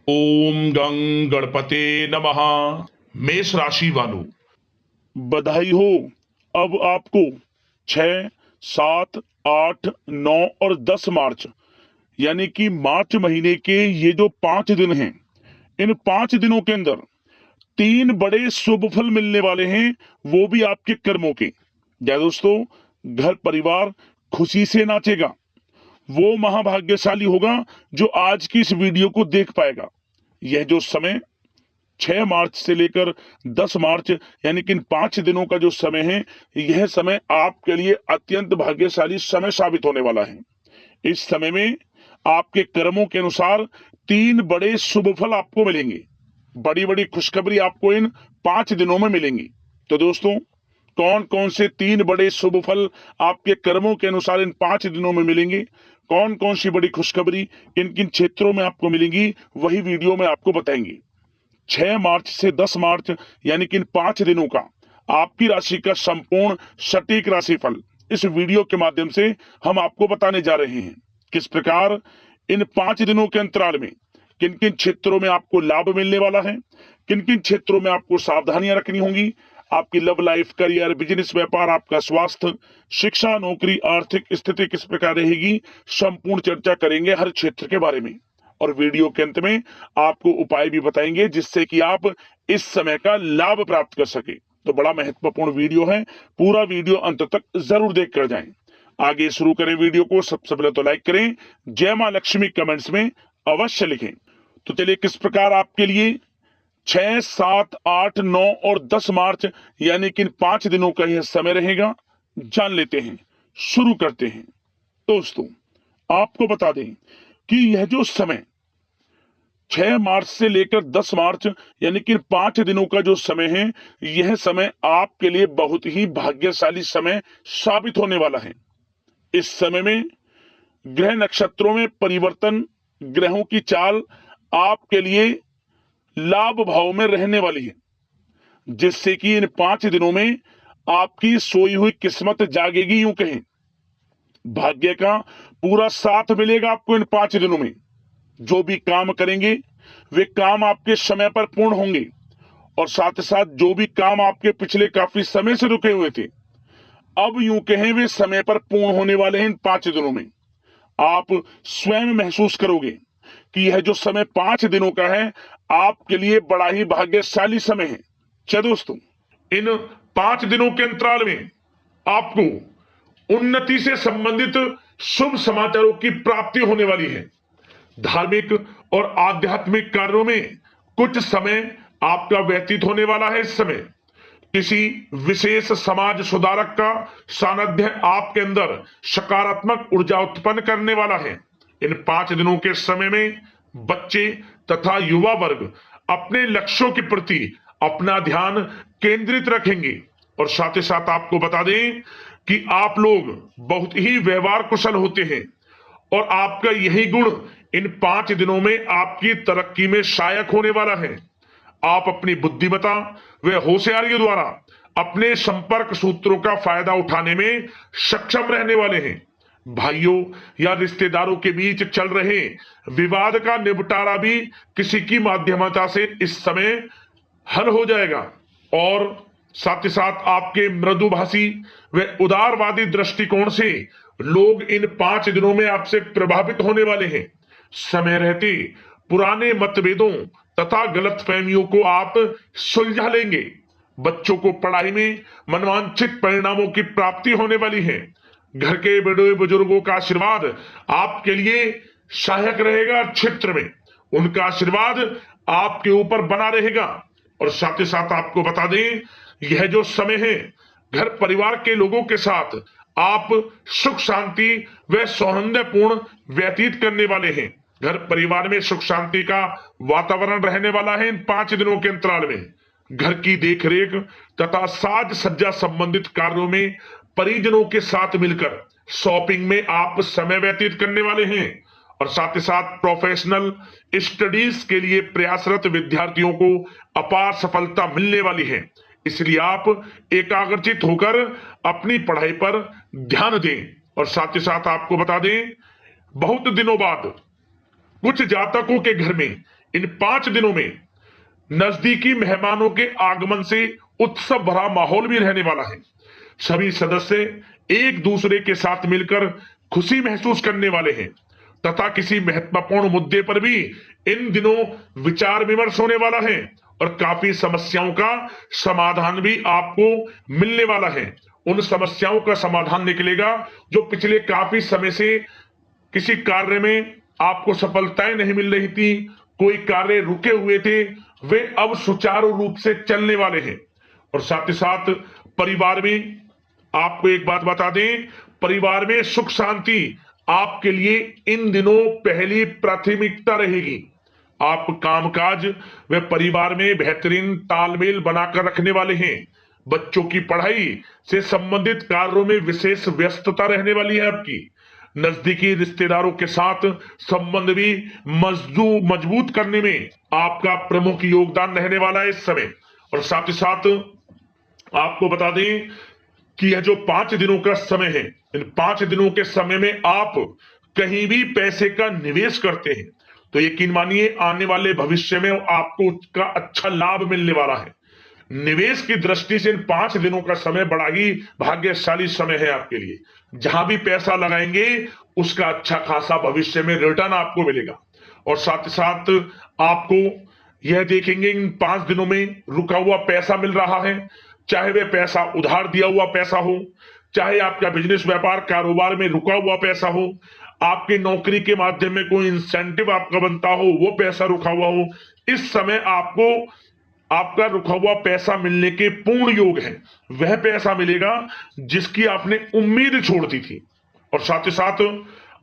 ओम गं गणपते नमः। मेष राशि वालों, बधाई हो। अब आपको 6, 7, 8, 9 और 10 मार्च यानी कि मार्च महीने के ये जो 5 दिन हैं, इन 5 दिनों के अंदर 3 बड़े शुभ फल मिलने वाले हैं, वो भी आपके कर्मों के। क्या दोस्तों, घर परिवार खुशी से नाचेगा। वो महाभाग्यशाली होगा जो आज की इस वीडियो को देख पाएगा। यह जो समय 6 मार्च से लेकर 10 मार्च यानी कि इन 5 दिनों का जो समय है, यह समय आपके लिए अत्यंत भाग्यशाली समय साबित होने वाला है। इस समय में आपके कर्मों के अनुसार 3 बड़े शुभ फल आपको मिलेंगे। बड़ी बड़ी खुशखबरी आपको इन 5 दिनों में मिलेंगी। तो दोस्तों, कौन कौन से 3 बड़े शुभ फल आपके कर्मों के अनुसार इन 5 दिनों में मिलेंगे, कौन कौन सी बड़ी खुशखबरी किन किन क्षेत्रों में आपको मिलेंगी, वही वीडियो में आपको बताएंगे। 6 मार्च से 10 मार्च यानी कि इन 5 दिनों का आपकी राशि का संपूर्ण सटीक राशिफल इस वीडियो के माध्यम से हम आपको बताने जा रहे हैं। किस प्रकार इन 5 दिनों के अंतराल में किन किन क्षेत्रों में आपको लाभ मिलने वाला है, किन किन क्षेत्रों में आपको सावधानियां रखनी होंगी, आपकी लव लाइफ, करियर, बिजनेस, व्यापार, आपका स्वास्थ्य, शिक्षा, नौकरी, आर्थिक स्थिति किस प्रकार रहेगी, संपूर्ण चर्चा करेंगे हर क्षेत्र के बारे में। और वीडियो के अंत में आपको उपाय भी बताएंगे जिससे कि आप इस समय का लाभ प्राप्त कर सके। तो बड़ा महत्वपूर्ण वीडियो है, पूरा वीडियो अंत तक जरूर देख कर जाएं। आगे शुरू करें वीडियो को। सबसे पहले तो लाइक करें, जय मां लक्ष्मी कमेंट्स में अवश्य लिखें। तो चलिए, किस प्रकार आपके लिए 6, 7, 8, 9 और 10 मार्च यानी कि इन 5 दिनों का यह समय रहेगा, जान लेते हैं। शुरू करते हैं। दोस्तों, आपको बता दें कि यह जो समय 6 मार्च से लेकर 10 मार्च यानी कि 5 दिनों का जो समय है, यह समय आपके लिए बहुत ही भाग्यशाली समय साबित होने वाला है। इस समय में ग्रह नक्षत्रों में परिवर्तन, ग्रहों की चाल आपके लिए लाभ भाव में रहने वाली है, जिससे कि इन 5 दिनों में आपकी सोई हुई किस्मत जागेगी। यूं कहें, भाग्य का पूरा साथ मिलेगा आपको इन 5 दिनों में। जो भी काम करेंगे वे काम आपके समय पर पूर्ण होंगे, और साथ ही साथ जो भी काम आपके पिछले काफी समय से रुके हुए थे, अब यूं कहें वे समय पर पूर्ण होने वाले हैं। इन 5 दिनों में आप स्वयं महसूस करोगे कि यह जो समय 5 दिनों का है, आपके लिए बड़ा ही भाग्यशाली समय है। क्या दोस्तों, इन 5 दिनों के अंतराल में आपको उन्नति से संबंधित शुभ समाचारों की प्राप्ति होने वाली है। धार्मिक और आध्यात्मिक कार्यों में कुछ समय आपका व्यतीत होने वाला है। इस समय किसी विशेष समाज सुधारक का सानिध्य आपके अंदर सकारात्मक ऊर्जा उत्पन्न करने वाला है। इन 5 दिनों के समय में बच्चे तथा युवा वर्ग अपने लक्ष्यों के प्रति अपना ध्यान केंद्रित रखेंगे। और साथ ही साथ आपको बता दें कि आप लोग बहुत ही व्यवहार कुशल होते हैं, और आपका यही गुण इन 5 दिनों में आपकी तरक्की में सहायक होने वाला है। आप अपनी बुद्धिमत्ता व होशियारी द्वारा अपने संपर्क सूत्रों का फायदा उठाने में सक्षम रहने वाले हैं। भाइयों या रिश्तेदारों के बीच चल रहे विवाद का निपटारा भी किसी की माध्यमता से इस समय हल हो जाएगा। और साथ ही साथ आपके मृदुभाषी व उदारवादी दृष्टिकोण से लोग इन 5 दिनों में आपसे प्रभावित होने वाले हैं। समय रहते पुराने मतभेदों तथा गलतफहमियों को आप सुलझा लेंगे। बच्चों को पढ़ाई में मनवांछित परिणामों की प्राप्ति होने वाली है। घर के बड़े बुजुर्गों का आशीर्वाद आपके लिए सहायक रहेगा। क्षेत्र में उनका आशीर्वाद आपके ऊपर बना रहेगा। और साथ ही साथ आपको बता दें, यह जो समय है, घर परिवार के लोगों के साथ आप सुख शांति व सौहार्दपूर्ण व्यतीत करने वाले हैं। घर परिवार में सुख शांति का वातावरण रहने वाला है। इन 5 दिनों के अंतराल में घर की देखरेख तथा साज सज्जा संबंधित कार्यों में परिजनों के साथ मिलकर शॉपिंग में आप समय व्यतीत करने वाले हैं। और साथ ही साथ प्रोफेशनल स्टडीज के लिए प्रयासरत विद्यार्थियों को अपार सफलता मिलने वाली है। इसलिए आप एकाग्रचित होकर अपनी पढ़ाई पर ध्यान दें। और साथ ही साथ आपको बता दें, बहुत दिनों बाद कुछ जातकों के घर में इन 5 दिनों में नजदीकी मेहमानों के आगमन से उत्सव भरा माहौल भी रहने वाला है। सभी सदस्य एक दूसरे के साथ मिलकर खुशी महसूस करने वाले हैं तथा किसी महत्वपूर्ण मुद्दे पर भी इन दिनों विचार विमर्श होने वाला है और काफी समस्याओं का समाधान भी आपको मिलने वाला है। उन समस्याओं का समाधान निकलेगा जो पिछले काफी समय से किसी कार्य में आपको सफलताएं नहीं मिल रही थी, कोई कार्य रुके हुए थे, वे अब सुचारू रूप से चलने वाले हैं। और साथ ही साथ परिवार में आपको एक बात बता दें, परिवार में सुख शांति आपके लिए इन दिनों पहली प्राथमिकता रहेगी। आप कामकाज व परिवार में बेहतरीन तालमेल बनाकर रखने वाले हैं। बच्चों की पढ़ाई से संबंधित कार्यों में विशेष व्यस्तता रहने वाली है आपकी। नजदीकी रिश्तेदारों के साथ संबंध भी मजबूत करने में आपका प्रमुख योगदान रहने वाला है इस समय। और साथ ही साथ आपको बता दें कि यह जो 5 दिनों का समय है, इन 5 दिनों के समय में आप कहीं भी पैसे का निवेश करते हैं तो यकीन मानिए आने वाले भविष्य में आपको उसका अच्छा लाभ मिलने वाला है। निवेश की दृष्टि से इन 5 दिनों का समय बड़ा ही भाग्यशाली समय है आपके लिए। जहां भी पैसा लगाएंगे उसका अच्छा खासा भविष्य में रिटर्न आपको मिलेगा। और साथ ही साथ आपको यह देखेंगे इन 5 दिनों में रुका हुआ पैसा मिल रहा है, चाहे वह पैसा उधार दिया हुआ पैसा हो, चाहे आपका बिजनेस व्यापार कारोबार में रुका हुआ पैसा हो, आपकी नौकरी के माध्यम में कोई इंसेंटिव आपका बनता हो, वो पैसा रुका हुआ हो, इस समय आपको आपका रुका हुआ पैसा मिलने के पूर्ण योग है। वह पैसा मिलेगा जिसकी आपने उम्मीद छोड़ दी थी। और साथ ही साथ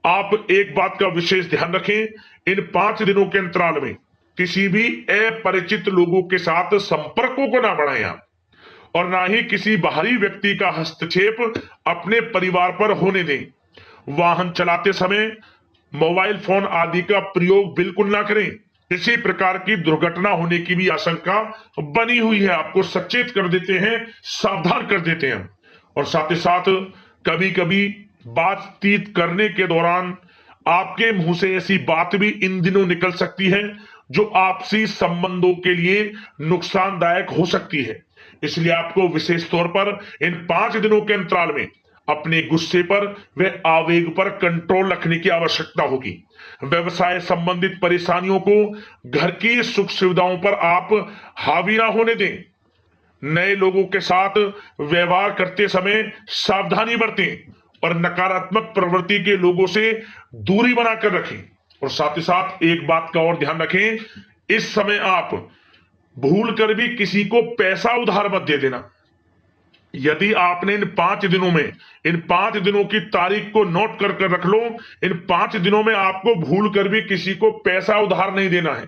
आप एक बात का विशेष ध्यान रखें, इन 5 दिनों के अंतराल में किसी भी अपरिचित लोगों के साथ संपर्कों को ना बढ़ाएं आप, और ना ही किसी बाहरी व्यक्ति का हस्तक्षेप अपने परिवार पर होने दें। वाहन चलाते समय मोबाइल फोन आदि का प्रयोग बिल्कुल ना करें। किसी प्रकार की दुर्घटना होने की भी आशंका बनी हुई है, आपको सचेत कर देते हैं, सावधान कर देते हैं। और साथ ही साथ कभी कभी बातचीत करने के दौरान आपके मुंह से ऐसी बात भी इन दिनों निकल सकती है जो आपसी संबंधों के लिए नुकसानदायक हो सकती है। इसलिए आपको विशेष तौर पर इन 5 दिनों के अंतराल में अपने गुस्से पर व आवेग पर कंट्रोल रखने की आवश्यकता होगी। व्यवसाय संबंधित परेशानियों को घर की सुख सुविधाओं पर आप हावी ना होने दें। नए लोगों के साथ व्यवहार करते समय सावधानी बरतें और नकारात्मक प्रवृत्ति के लोगों से दूरी बनाकर रखें। और साथ ही साथ एक बात का और ध्यान रखें, इस समय आप भूल कर भी किसी को पैसा उधार मत दे देना। यदि आपने इन 5 दिनों में इन 5 दिनों की तारीख को नोट कर रख लो, इन 5 दिनों में आपको भूल कर भी किसी को पैसा उधार नहीं देना है।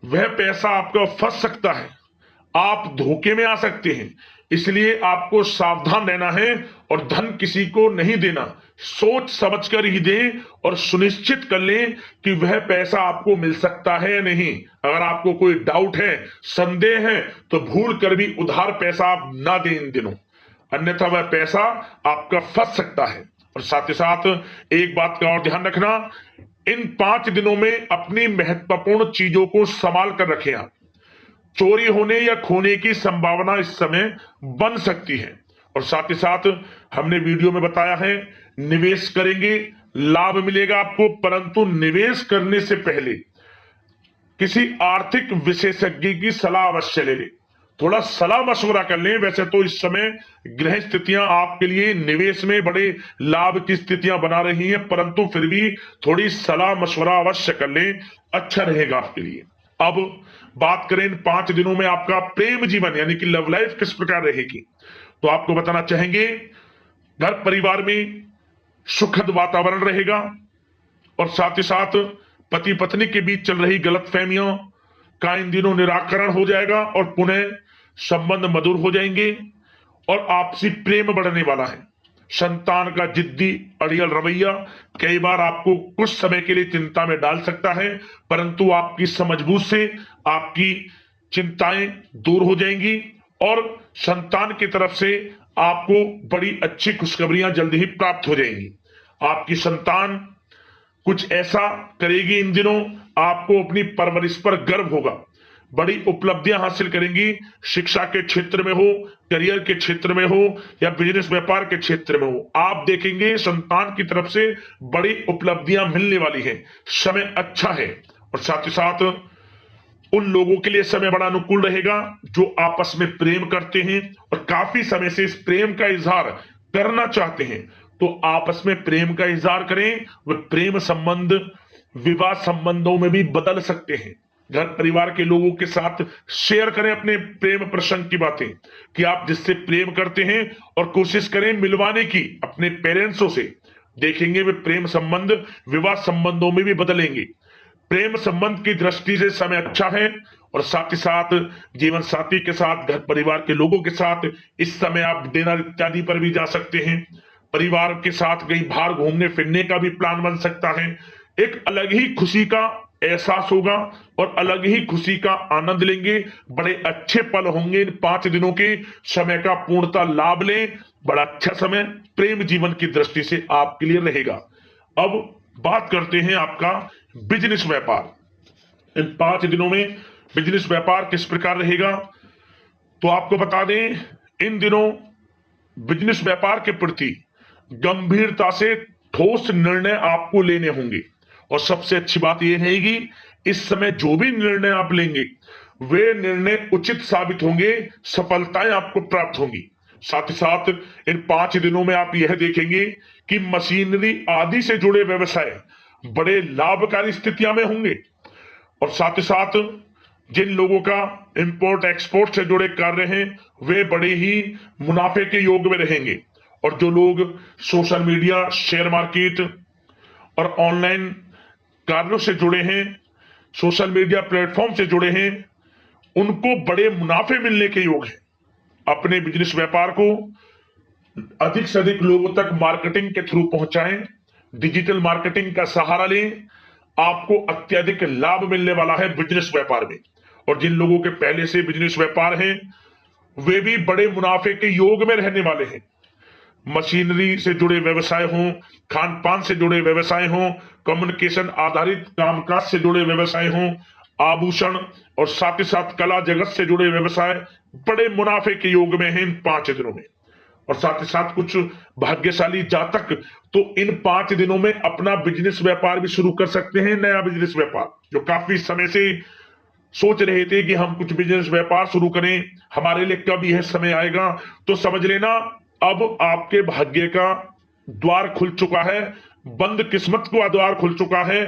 वह पैसा आपका फंस सकता है, आप धोखे में आ सकते हैं। इसलिए आपको सावधान रहना है और धन किसी को नहीं देना। सोच समझ कर ही दें और सुनिश्चित कर लें कि वह पैसा आपको मिल सकता है या नहीं। अगर आपको कोई डाउट है, संदेह है, तो भूल कर भी उधार पैसा आप ना दें इन दिनों, अन्यथा वह पैसा आपका फंस सकता है। और साथ ही साथ एक बात का और ध्यान रखना, इन 5 दिनों में अपनी महत्वपूर्ण चीजों को संभाल कर रखें आप। चोरी होने या खोने की संभावना इस समय बन सकती है। और साथ ही साथ हमने वीडियो में बताया है, निवेश करेंगे लाभ मिलेगा आपको, परंतु निवेश करने से पहले किसी आर्थिक विशेषज्ञ की सलाह अवश्य ले लें। थोड़ा सलाह मशवरा कर लें। वैसे तो इस समय ग्रह स्थितियां आपके लिए निवेश में बड़े लाभ की स्थितियां बना रही हैं, परंतु फिर भी थोड़ी सलाह मशवरा अवश्य कर लें, अच्छा रहेगा आपके लिए। अब बात करें इन 5 दिनों में आपका प्रेम जीवन यानी कि लव लाइफ किस प्रकार रहेगी, तो आपको बताना चाहेंगे घर परिवार में सुखद वातावरण रहेगा और साथ ही साथ पति पत्नी के बीच चल रही गलतफहमियों का इन दिनों निराकरण हो जाएगा और पुनः संबंध मधुर हो जाएंगे और आपसी प्रेम बढ़ने वाला है। संतान का जिद्दी अड़ियल रवैया कई बार आपको कुछ समय के लिए चिंता में डाल सकता है, परंतु आपकी समझबूझ से आपकी चिंताएं दूर हो जाएंगी और संतान की तरफ से आपको बड़ी अच्छी खुशखबरियां जल्दी ही प्राप्त हो जाएंगी। आपकी संतान कुछ ऐसा करेगी इन दिनों, आपको अपनी परवरिश पर गर्व होगा। बड़ी उपलब्धियां हासिल करेंगी, शिक्षा के क्षेत्र में हो, करियर के क्षेत्र में हो या बिजनेस व्यापार के क्षेत्र में हो। आप देखेंगे संतान की तरफ से बड़ी उपलब्धियां मिलने वाली हैं। समय अच्छा है और साथ ही साथ उन लोगों के लिए समय बड़ा अनुकूल रहेगा जो आपस में प्रेम करते हैं और काफी समय से इस प्रेम का इजहार करना चाहते हैं। तो आपस में प्रेम का इजहार करें। वे प्रेम संबंध विवाह संबंधों में भी बदल सकते हैं। घर परिवार के लोगों के साथ शेयर करें अपने प्रेम प्रसंग की बातें कि आप जिससे प्रेम करते हैं और कोशिश करें मिलवाने की अपने पेरेंट्सों से। देखेंगे वे प्रेम संबंध विवाह संबंधों में भी बदलेंगे। प्रेम संबंध की दृष्टि से समय अच्छा है और साथ ही साथ जीवन साथी के साथ, घर परिवार के लोगों के साथ इस समय आप डिनर इत्यादि पर भी जा सकते हैं। परिवार के साथ कहीं बाहर घूमने फिरने का भी प्लान बन सकता है। एक अलग ही खुशी का एहसास होगा और अलग ही खुशी का आनंद लेंगे। बड़े अच्छे पल होंगे इन 5 दिनों के। समय का पूर्णता लाभ लें। बड़ा अच्छा समय प्रेम जीवन की दृष्टि से आपके लिए रहेगा। अब बात करते हैं आपका बिजनेस व्यापार। इन 5 दिनों में बिजनेस व्यापार किस प्रकार रहेगा, तो आपको बता दें इन दिनों बिजनेस व्यापार के प्रति गंभीरता से ठोस निर्णय आपको लेने होंगे। और सबसे अच्छी बात यह रहेगी इस समय जो भी निर्णय आप लेंगे वे निर्णय उचित साबित होंगे, सफलताएं आपको प्राप्त होंगी। साथ ही साथ इन 5 दिनों में आप यह देखेंगे कि मशीनरी आदि से जुड़े व्यवसाय बड़े लाभकारी स्थितियां में होंगे। और साथ ही साथ जिन लोगों का इंपोर्ट एक्सपोर्ट से जुड़े कार्य हैं वे बड़े ही मुनाफे के योग में रहेंगे। और जो लोग सोशल मीडिया, शेयर मार्केट और ऑनलाइन कार्यों से जुड़े हैं, सोशल मीडिया प्लेटफॉर्म से जुड़े हैं, उनको बड़े मुनाफे मिलने के योग हैं। अपने बिजनेस व्यापार को अधिक से अधिक लोगों तक मार्केटिंग के थ्रू पहुंचाएं, डिजिटल मार्केटिंग का सहारा लें। आपको अत्यधिक लाभ मिलने वाला है बिजनेस व्यापार में। और जिन लोगों के पहले से बिजनेस व्यापार हैं वे भी बड़े मुनाफे के योग में रहने वाले हैं। मशीनरी से जुड़े व्यवसाय हों, खान पान से जुड़े व्यवसाय हों, कम्युनिकेशन आधारित कामकाज से जुड़े व्यवसाय हों, आभूषण और साथ ही साथ कला जगत से जुड़े व्यवसाय बड़े मुनाफे के योग में हैं इन 5 दिनों में। और साथ ही साथ कुछ भाग्यशाली जातक तो इन 5 दिनों में अपना बिजनेस व्यापार भी शुरू कर सकते हैं। नया बिजनेस व्यापार जो काफी समय से सोच रहे थे कि हम कुछ बिजनेस व्यापार शुरू करें, हमारे लिए कब यह समय आएगा, तो समझ लेना अब आपके भाग्य का द्वार खुल चुका है। बंद किस्मत का द्वार खुल चुका है।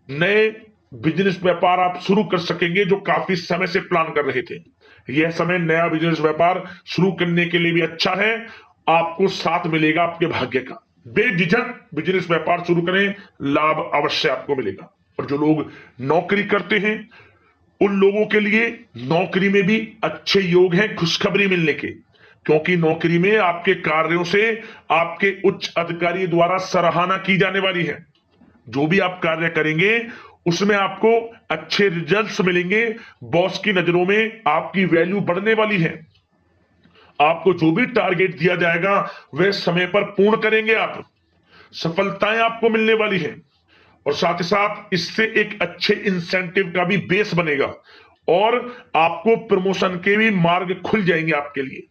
नए बिजनेस व्यापार आप शुरू कर सकेंगे जो काफी समय से प्लान कर रहे थे। यह समय नया बिजनेस व्यापार शुरू करने के लिए भी अच्छा है। आपको साथ मिलेगा आपके भाग्य का। बेझिझक बिजनेस व्यापार शुरू करें, लाभ अवश्य आपको मिलेगा। और जो लोग नौकरी करते हैं उन लोगों के लिए नौकरी में भी अच्छे योग हैं खुशखबरी मिलने के, क्योंकि नौकरी में आपके कार्यों से आपके उच्च अधिकारी द्वारा सराहना की जाने वाली है। जो भी आप कार्य करेंगे उसमें आपको अच्छे रिजल्ट्स मिलेंगे। बॉस की नजरों में आपकी वैल्यू बढ़ने वाली है। आपको जो भी टारगेट दिया जाएगा वह समय पर पूर्ण करेंगे आप। सफलताएं आपको मिलने वाली है। और साथ ही साथ इससे एक अच्छे इंसेंटिव का भी बेस बनेगा और आपको प्रमोशन के भी मार्ग खुल जाएंगे आपके लिए।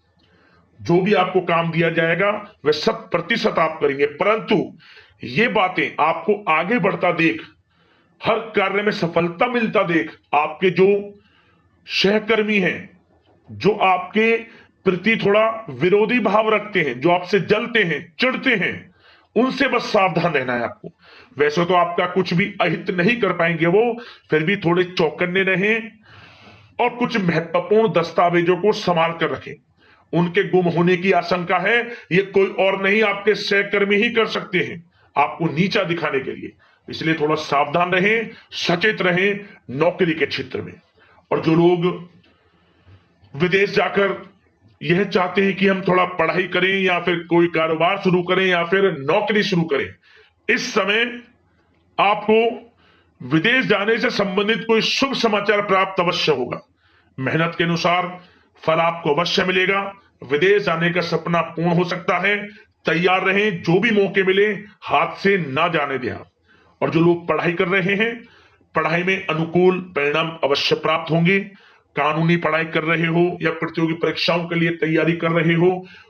जो भी आपको काम दिया जाएगा वह 100% आप करेंगे। परंतु ये बातें आपको आगे बढ़ता देख, हर कार्य में सफलता मिलता देख, आपके जो सहकर्मी हैं, जो आपके प्रति थोड़ा विरोधी भाव रखते हैं, जो आपसे जलते हैं, चिढ़ते हैं, उनसे बस सावधान रहना है आपको। वैसे तो आपका कुछ भी अहित नहीं कर पाएंगे वो, फिर भी थोड़े चौकन्ने रहें और कुछ महत्वपूर्ण दस्तावेजों को संभाल कर रखें। उनके गुम होने की आशंका है, ये कोई और नहीं आपके सहकर्मी ही कर सकते हैं आपको नीचा दिखाने के लिए। इसलिए थोड़ा सावधान रहें, सचेत रहें नौकरी के क्षेत्र में। और जो लोग विदेश जाकर यह चाहते हैं कि हम थोड़ा पढ़ाई करें या फिर कोई कारोबार शुरू करें या फिर नौकरी शुरू करें, इस समय आपको विदेश जाने से संबंधित कोई शुभ समाचार प्राप्त अवश्य होगा। मेहनत के अनुसार फल आपको अवश्य मिलेगा। विदेश जाने का सपना पूर्ण हो सकता है। तैयार रहें, जो भी मौके मिले हाथ से ना जाने दें आप। और जो लोग पढ़ाई कर रहे हैं, पढ़ाई में अनुकूल परिणाम अवश्य प्राप्त होंगे। कानूनी पढ़ाई कर रहे हो या प्रतियोगी परीक्षाओं के लिए तैयारी कर रहे हो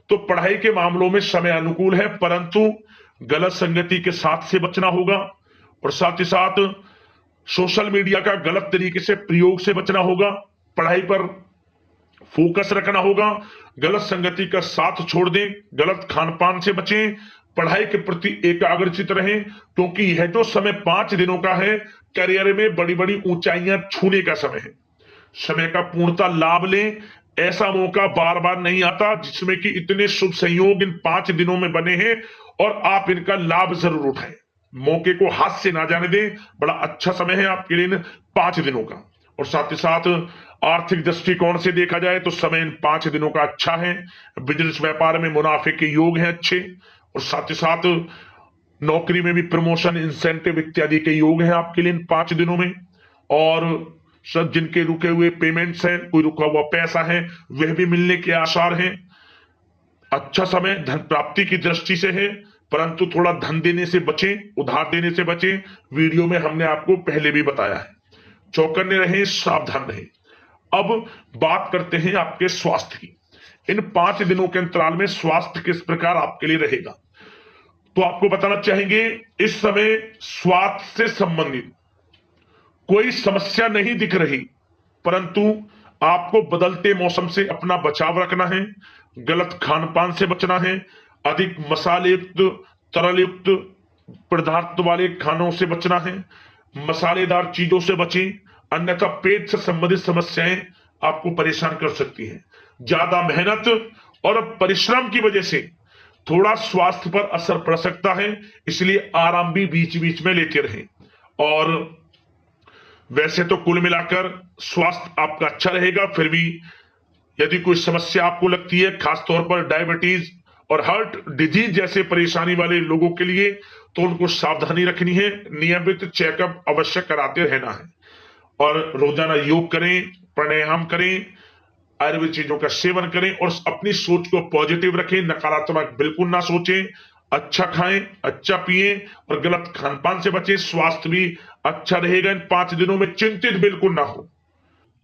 तो पढ़ाई के मामलों में समय अनुकूल है, परंतु गलत संगति के साथ से बचना होगा और साथ ही साथ सोशल मीडिया का गलत तरीके से प्रयोग से बचना होगा। पढ़ाई पर फोकस रखना होगा, गलत संगति का साथ छोड़ दें, गलत खान पान से बचें, पढ़ाई के प्रति एकाग्रचित रहें, क्योंकि यह जो समय 5 दिनों का है, करियर में बड़ी बड़ी ऊंचाइयां छूने का समय है। समय का पूर्णता लाभ लें, ऐसा मौका बार बार नहीं आता जिसमें कि इतने शुभ संयोग इन 5 दिनों में बने हैं और आप इनका लाभ जरूर उठाएं। मौके को हाथ से ना जाने दें, बड़ा अच्छा समय है आपके लिए इन 5 दिनों का। और साथ ही साथ आर्थिक दृष्टिकोण से देखा जाए तो समय इन 5 दिनों का अच्छा है। बिजनेस व्यापार में मुनाफे के योग हैं अच्छे, और साथ ही साथ नौकरी में भी प्रमोशन, इंसेंटिव इत्यादि के योग हैं आपके लिए इन 5 दिनों में। और सब जिनके रुके हुए पेमेंट्स हैं, कोई रुका हुआ पैसा है, वह भी मिलने के आसार हैं। अच्छा समय धन प्राप्ति की दृष्टि से है, परंतु थोड़ा धन देने से बचें, उधार देने से बचें। वीडियो में हमने आपको पहले भी बताया है। चौकन्ने रहें, सावधान रहें। अब बात करते हैं आपके स्वास्थ्य की। इन 5 दिनों के अंतराल में स्वास्थ्य किस प्रकार आपके लिए रहेगा, तो आपको बताना चाहेंगे इस समय स्वास्थ्य से संबंधित कोई समस्या नहीं दिख रही, परंतु आपको बदलते मौसम से अपना बचाव रखना है, गलत खान पान से बचना है, अधिक मसाले युक्त, तरल युक्त पदार्थ वाले खानों से बचना है, मसालेदार चीजों से बचें, अन्यथा पेट से संबंधित समस्याएं आपको परेशान कर सकती हैं। ज्यादा मेहनत और परिश्रम की वजह से थोड़ा स्वास्थ्य पर असर पड़ सकता है, इसलिए आराम भी बीच बीच में लेते रहें। और वैसे तो कुल मिलाकर स्वास्थ्य आपका अच्छा रहेगा, फिर भी यदि कोई समस्या आपको लगती है, खासतौर पर डायबिटीज और हार्ट डिजीज जैसे परेशानी वाले लोगों के लिए, तो उनको सावधानी रखनी है, नियमित चेकअप अवश्य कराते रहना है और रोजाना योग करें, प्राणायाम करें, आयुर्वेद चीजों का सेवन करें और अपनी सोच को पॉजिटिव रखें, नकारात्मक बिल्कुल ना सोचें, अच्छा खाएं, अच्छा पिएं और गलत खान पान से बचें। स्वास्थ्य भी अच्छा रहेगा इन 5 दिनों में, चिंतित बिल्कुल ना हो।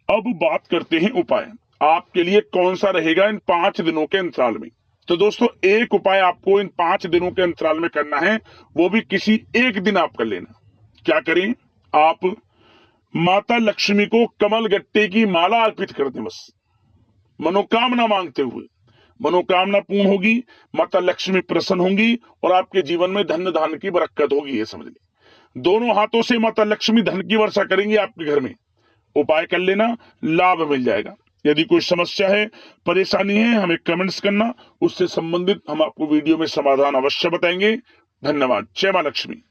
अब बात करते हैं उपाय, आपके लिए कौन सा रहेगा इन 5 दिनों के अंतराल में। तो दोस्तों, एक उपाय आपको इन 5 दिनों के अंतराल में करना है, वो भी किसी एक दिन आप कर लेना। क्या करें, आप माता लक्ष्मी को कमल गट्टे की माला अर्पित कर दें, बस मनोकामना मांगते हुए। मनोकामना पूर्ण होगी, माता लक्ष्मी प्रसन्न होंगी और आपके जीवन में धन धान की बरकत होगी, ये समझ लें। दोनों हाथों से माता लक्ष्मी धन की वर्षा करेंगी आपके घर में। उपाय कर लेना, लाभ मिल जाएगा। यदि कोई समस्या है, परेशानी है, हमें कमेंट्स करना, उससे संबंधित हम आपको वीडियो में समाधान अवश्य बताएंगे। धन्यवाद। जय मां लक्ष्मी।